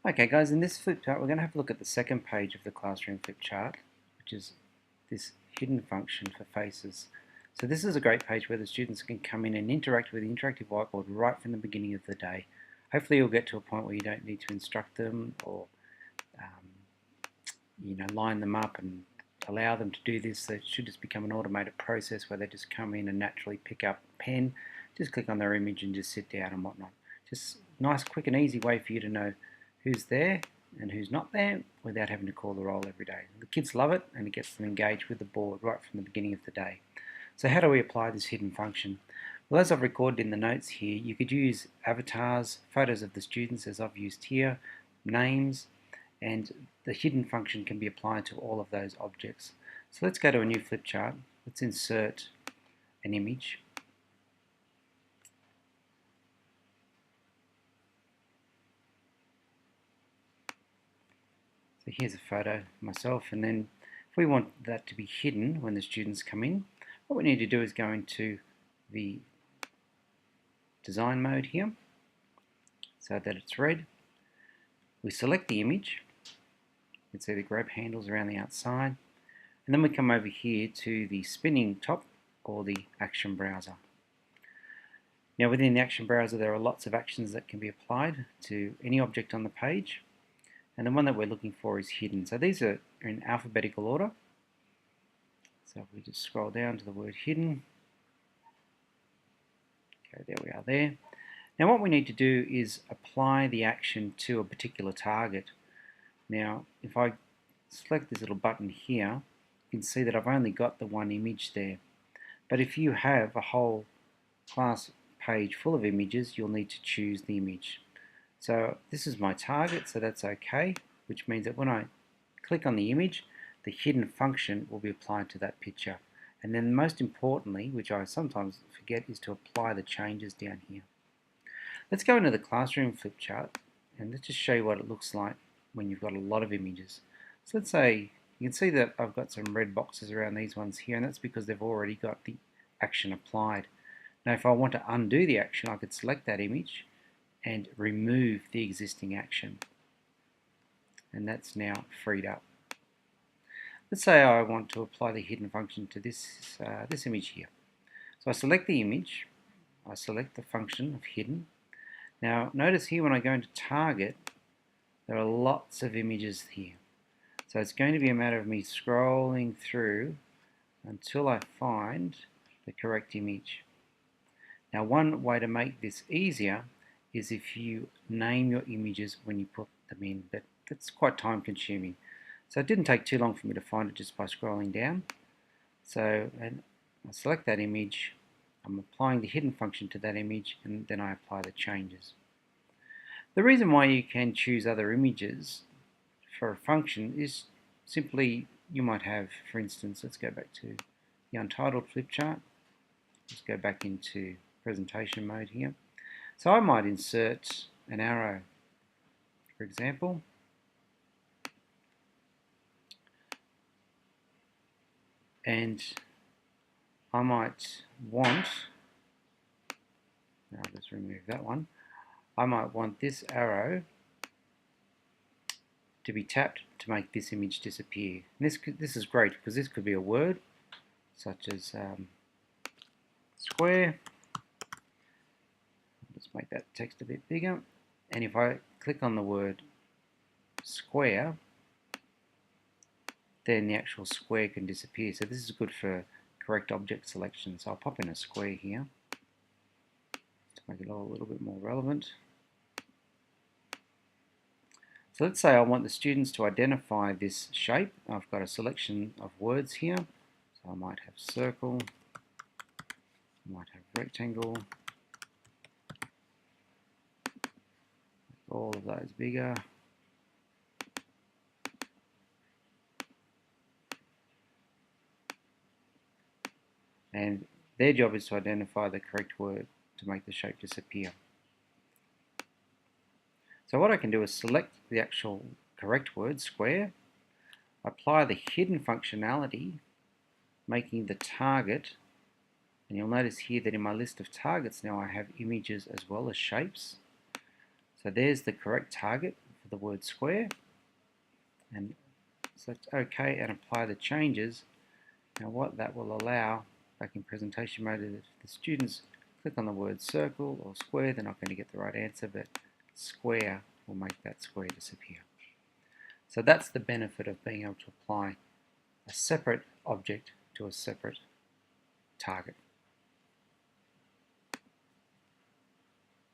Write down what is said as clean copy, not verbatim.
Okay guys, in this flip chart we're going to have a look at the second page of the classroom flip chart, which is this hidden function for faces. So this is a great page where the students can come in and interact with the interactive whiteboard right from the beginning of the day. Hopefully you'll get to a point where you don't need to instruct them or line them up and allow them to do this. So it should just become an automated process where they just come in and naturally pick up a pen, just click on their image and just sit down and whatnot. Just nice, quick and easy way for you to know who's there and who's not there without having to call the roll every day. The kids love it and it gets them engaged with the board right from the beginning of the day. So how do we apply this hidden function? Well, as I've recorded in the notes here, you could use avatars, photos of the students as I've used here, names, and the hidden function can be applied to all of those objects. So let's go to a new flip chart. Let's insert an image. So here's a photo of myself, and then if we want that to be hidden when the students come in, what we need to do is go into the design mode here so that it's red. We select the image. You can see the grab handles around the outside, and then we come over here to the spinning top or the action browser. Now within the action browser there are lots of actions that can be applied to any object on the page, and the one that we're looking for is hidden. So these are in alphabetical order. So if we just scroll down to the word hidden, okay, there we are there. Now what we need to do is apply the action to a particular target. Now if I select this little button here, you can see that I've only got the one image there. But if you have a whole class page full of images, you'll need to choose the image. So this is my target, so that's okay, which means that when I click on the image, the hidden function will be applied to that picture. And then most importantly, which I sometimes forget, is to apply the changes down here. Let's go into the classroom flip chart and let's just show you what it looks like when you've got a lot of images. So let's say you can see that I've got some red boxes around these ones here, and that's because they've already got the action applied. Now if I want to undo the action, I could select that image and remove the existing action, and that's now freed up. Let's say I want to apply the hidden function to this image here. So I select the image, I select the function of hidden. Now notice here when I go into target, there are lots of images here. So it's going to be a matter of me scrolling through until I find the correct image. Now one way to make this easier is if you name your images when you put them in, but that's quite time consuming. So it didn't take too long for me to find it just by scrolling down. So and I select that image, I'm applying the hidden function to that image, and then I apply the changes. The reason why you can choose other images for a function is simply you might have, for instance, let's go back to the untitled flip chart. Let's go back into presentation mode here. So I might insert an arrow, for example, and I might want, now let's remove that one, I might want this arrow to be tapped to make this image disappear. And this is great because this could be a word such as square. Let's make that text a bit bigger, and if I click on the word square, then the actual square can disappear. So this is good for correct object selection. So I'll pop in a square here to make it all a little bit more relevant. So let's say I want the students to identify this shape. I've got a selection of words here. So I might have circle, I might have rectangle, all of those bigger. And their job is to identify the correct word to make the shape disappear. So what I can do is select the actual correct word, square, apply the hidden functionality, making the target, and you'll notice here that in my list of targets now I have images as well as shapes. So there's the correct target for the word square and select OK and apply the changes. Now what that will allow, back in presentation mode, is if the students click on the word circle or square, they're not going to get the right answer, but square will make that square disappear. So that's the benefit of being able to apply a separate object to a separate target.